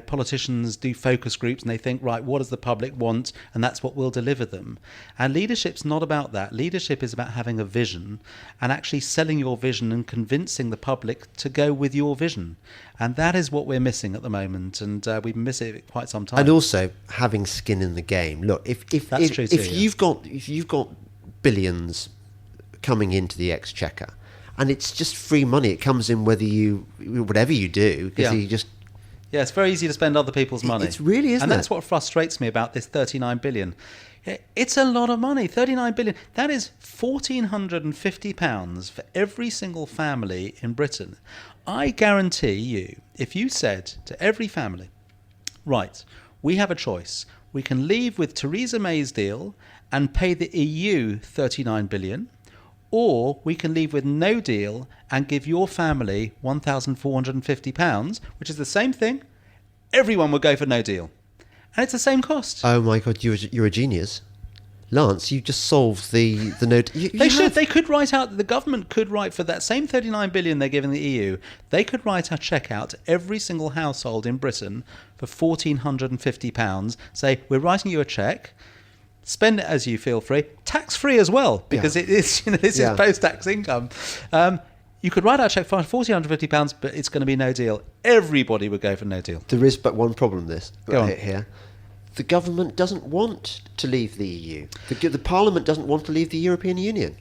politicians do focus groups and they think, right, what does the public want, and that's what will deliver them. And leadership's not about that. Leadership is about having a vision and actually selling your vision and convincing the public to go with your vision. And that is what we're missing at the moment, and we've been missing it quite some time. And also having skin in the game. Look, if you've got billions coming into the exchequer, and it's just free money, it comes in whatever you do, because you just... Yeah, it's very easy to spend other people's money. It's really, isn't it? And that's what frustrates me about this 39 billion. It's a lot of money, 39 billion. That is £1,450 for every single family in Britain. I guarantee you, if you said to every family, right, we have a choice. We can leave with Theresa May's deal and pay the EU 39 billion, or we can leave with no deal and give your family £1,450, which is the same thing. Everyone would go for no deal. And it's the same cost. Oh my God, you're a genius. Lance, you just solved the note. They could write out, the government could write for that same 39 billion they're giving the EU, they could write a cheque out to every single household in Britain for £1,450, say, we're writing you a cheque, spend it as you feel free, tax-free as well, because it is, this is post-tax income. You could write out a cheque for £1,450, but it's going to be no deal. Everybody would go for no deal. There is but one problem Go on. here. The government doesn't want to leave the EU. The Parliament doesn't want to leave the European Union.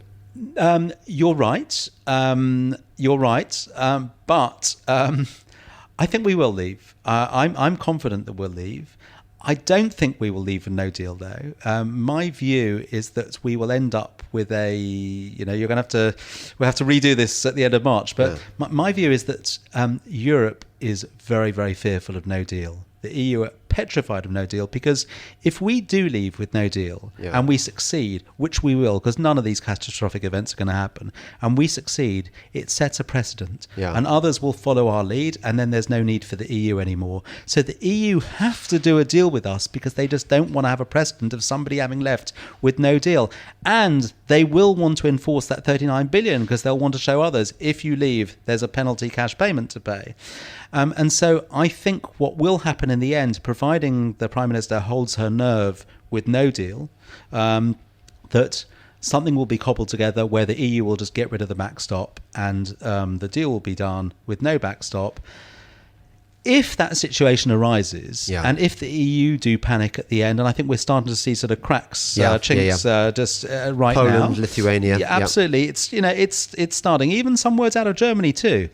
You're right. But I think we will leave. I'm confident that we'll leave. I don't think we will leave a no deal, though. My view is that we will end up with we'll have to redo this at the end of March. But my view is that Europe is very, very fearful of no deal. The EU are petrified of no deal, because if we do leave with no deal and we succeed, which we will, because none of these catastrophic events are going to happen, and we succeed, it sets a precedent, and others will follow our lead, and then there's no need for the EU anymore. So the EU have to do a deal with us because they just don't want to have a precedent of somebody having left with no deal. And they will want to enforce that 39 billion because they'll want to show others, if you leave, there's a penalty cash payment to pay. And so I think what will happen in the end, providing the Prime Minister holds her nerve with no deal, that something will be cobbled together where the EU will just get rid of the backstop, and the deal will be done with no backstop. If that situation arises, and if the EU do panic at the end, and I think we're starting to see sort of cracks, chinks, just right Poland, now. Poland, Lithuania. Yeah, absolutely. It's it's starting. Even some words out of Germany too.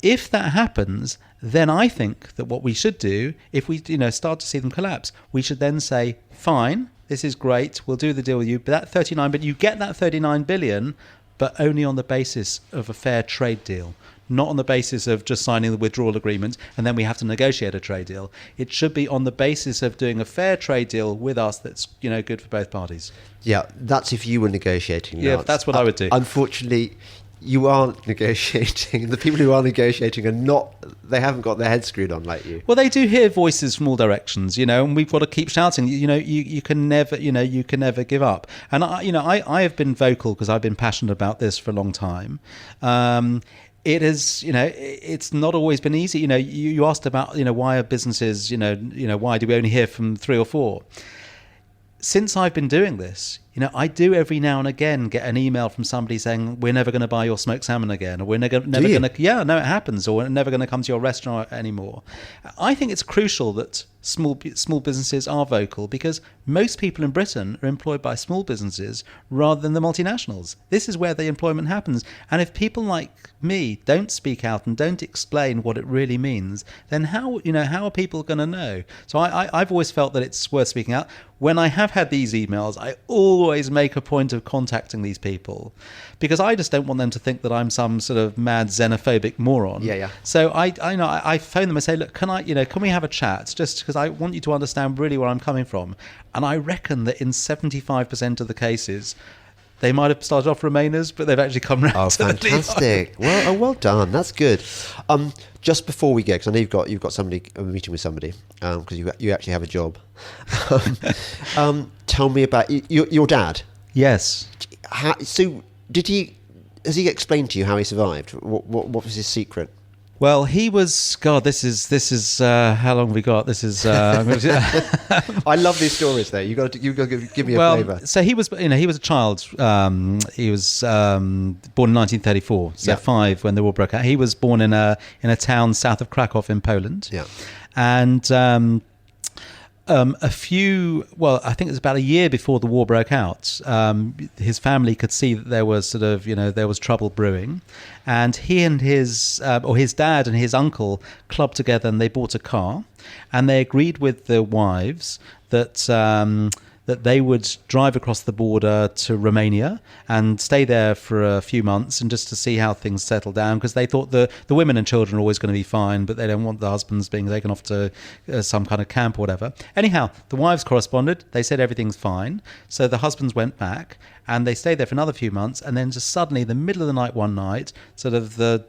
If that happens, then I think that what we should do, if we start to see them collapse, we should then say, fine, this is great, we'll do the deal with you, but that 39 billion, you get that 39 billion, but only on the basis of a fair trade deal, not on the basis of just signing the withdrawal agreement and then we have to negotiate a trade deal. It should be on the basis of doing a fair trade deal with us that's good for both parties. Yeah, that's if you were negotiating. Yeah, that's what I would do. Unfortunately, you aren't negotiating. The people who are negotiating they haven't got their heads screwed on like you. Well, they do hear voices from all directions, and we've got to keep shouting. You can never give up. And I have been vocal because I've been passionate about this for a long time. It is, it's not always been easy. You asked about, why are businesses, why do we only hear from 3 or 4? Since I've been doing this, I do every now and again get an email from somebody saying, we're never going to buy your smoked salmon again, or we're never going to, it happens, or we're never going to come to your restaurant anymore. I think it's crucial that small businesses are vocal, because most people in Britain are employed by small businesses rather than the multinationals. This is where the employment happens. And if people like me don't speak out and don't explain what it really means, then how are people going to know? So I've always felt that it's worth speaking out. When I have had these emails, I always always make a point of contacting these people, because I just don't want them to think that I'm some sort of mad xenophobic moron. Yeah. So I phone them and say, look, can we have a chat? Just because I want you to understand really where I'm coming from. And I reckon that in 75% of the cases, they might have started off Remainers, but they've actually come round. Oh, to fantastic! Well done. That's good. Just before we go, because I know you've got a meeting with somebody, because you actually have a job. Tell me about your dad. Yes. So has he explained to you how he survived? What was his secret? Well, he was. God, this is. How long have we got? This is. I love these stories, though. You got to give me a flavour. So he was. He was a child. He was born in 1934. So 5 when the war broke out. He was born in a town south of Krakow in Poland. Yeah. And I think it was about a year before the war broke out, his family could see that there was there was trouble brewing, and he and his dad and his uncle clubbed together and they bought a car, and they agreed with the wives that they would drive across the border to Romania and stay there for a few months and just to see how things settle down, because they thought the women and children are always going to be fine, but they don't want the husbands being taken off to some kind of camp or whatever. Anyhow, the wives corresponded. They said everything's fine. So the husbands went back and they stayed there for another few months, and then just suddenly, in the middle of the night one night, sort of the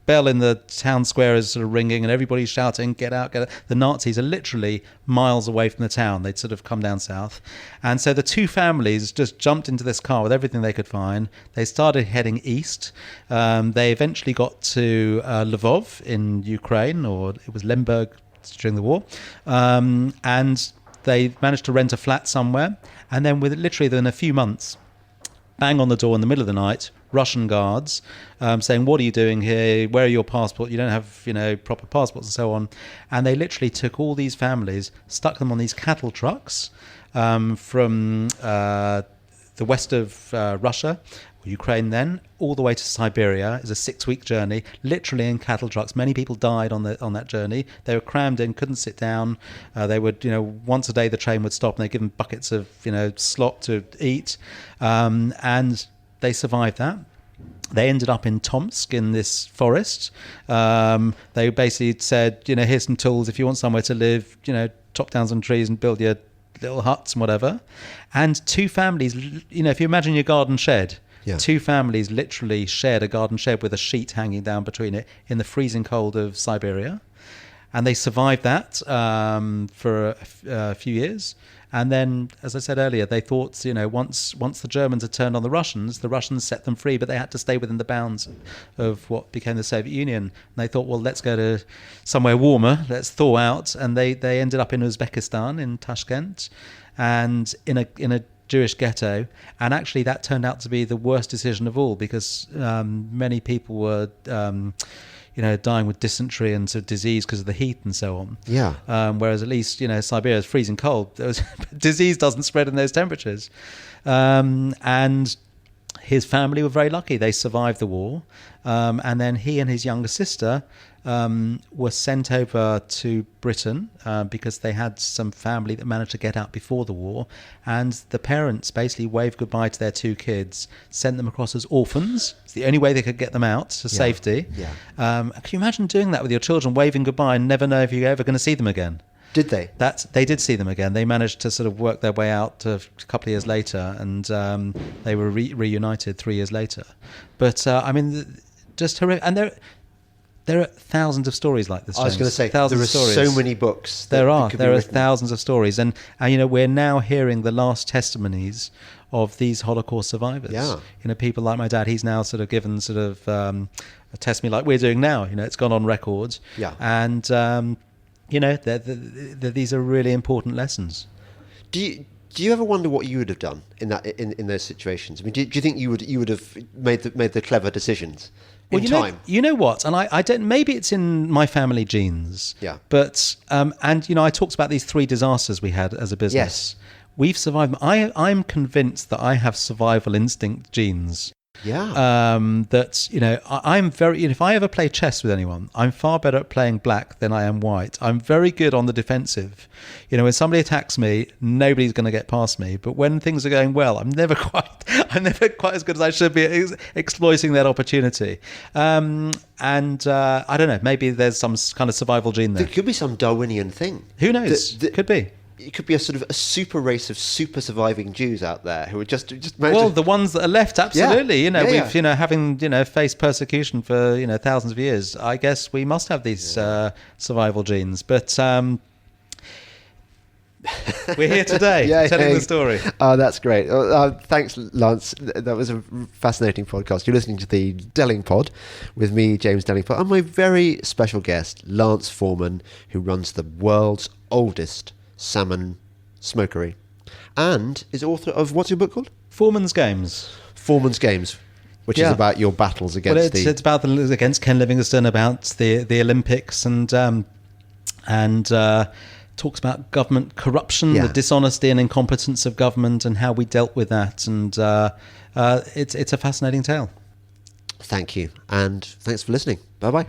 bell in the town square is sort of ringing and everybody's shouting, get out, get out. The Nazis are literally miles away from the town. They'd sort of come down south. And so the two families just jumped into this car with everything they could find. They started heading east. They eventually got to Lvov in Ukraine, or it was Lemberg during the war. And they managed to rent a flat somewhere. And then within a few months, bang on the door in the middle of the night, Russian guards saying, what are you doing here? Where are your passports? You don't have, proper passports and so on. And they literally took all these families, stuck them on these cattle trucks from the west of Russia, or Ukraine then, all the way to Siberia. It's a 6-week journey, literally in cattle trucks. Many people died on that journey. They were crammed in, couldn't sit down. They would, once a day the train would stop and they'd give them buckets of, slop to eat. And they survived that. They ended up in Tomsk in this forest. They basically said, here's some tools if you want somewhere to live, chop down some trees and build your little huts and whatever. And two families, if you imagine your garden shed, two families literally shared a garden shed with a sheet hanging down between it in the freezing cold of Siberia. And they survived that for a few years. And then, as I said earlier, they thought, once the Germans had turned on the Russians set them free, but they had to stay within the bounds of what became the Soviet Union. And they thought, well, let's go to somewhere warmer, let's thaw out. And they ended up in Uzbekistan, in Tashkent, and in a Jewish ghetto. And actually, that turned out to be the worst decision of all, because many people were dying with dysentery and sort of disease because of the heat and so on. Yeah. Whereas at least, Siberia is freezing cold. Disease doesn't spread in those temperatures. And his family were very lucky. They survived the war. And then he and his younger sister were sent over to Britain because they had some family that managed to get out before the war. And the parents basically waved goodbye to their 2 kids, sent them across as orphans. It's the only way they could get them out to safety. Yeah. Can you imagine doing that with your children, waving goodbye and never know if you're ever going to see them again? Did they? They did see them again. They managed to sort of work their way out a couple of years later, and they were reunited 3 years later. But just horrific. And there are thousands of stories like this, James. I was going to say, there are so many books. There are thousands of stories. And we're now hearing the last testimonies of these Holocaust survivors. Yeah. People like my dad, he's now sort of given sort of a testimony like we're doing now. It's gone on record. Yeah. And, these are really important lessons. Do you ever wonder what you would have done in those situations? I mean, do you think you would have made the clever decisions in time? You know what? And I don't. Maybe it's in my family genes. Yeah. But I talked about these 3 disasters we had as a business. Yes. We've survived. I'm convinced that I have survival instinct genes. Yeah. That, I'm very, if I ever play chess with anyone, I'm far better at playing black than I am white. I'm very good on the defensive. When somebody attacks me, nobody's going to get past me. But when things are going well, I'm never quite as good as I should be at exploiting that opportunity. And I don't know, maybe there's some kind of survival gene there. There could be some Darwinian thing. Who knows? Could be. It could be a sort of a super race of super surviving Jews out there who are just managed. Well, the ones that are left, absolutely. Yeah. We've having faced persecution for thousands of years. I guess we must have these survival genes, but we're here today telling the story. Oh, that's great. Thanks, Lance. That was a fascinating podcast. You're listening to the Delingpod with me, James Delingpod, and my very special guest, Lance Forman, who runs the world's oldest salmon smokery and is author of, what's your book called? Forman's Games. Forman's Games, which is about your battles against it's about against Ken Livingstone, about the Olympics, and talks about government corruption, the dishonesty and incompetence of government, and how we dealt with that. And it's a fascinating tale. Thank you, and thanks for listening. Bye bye.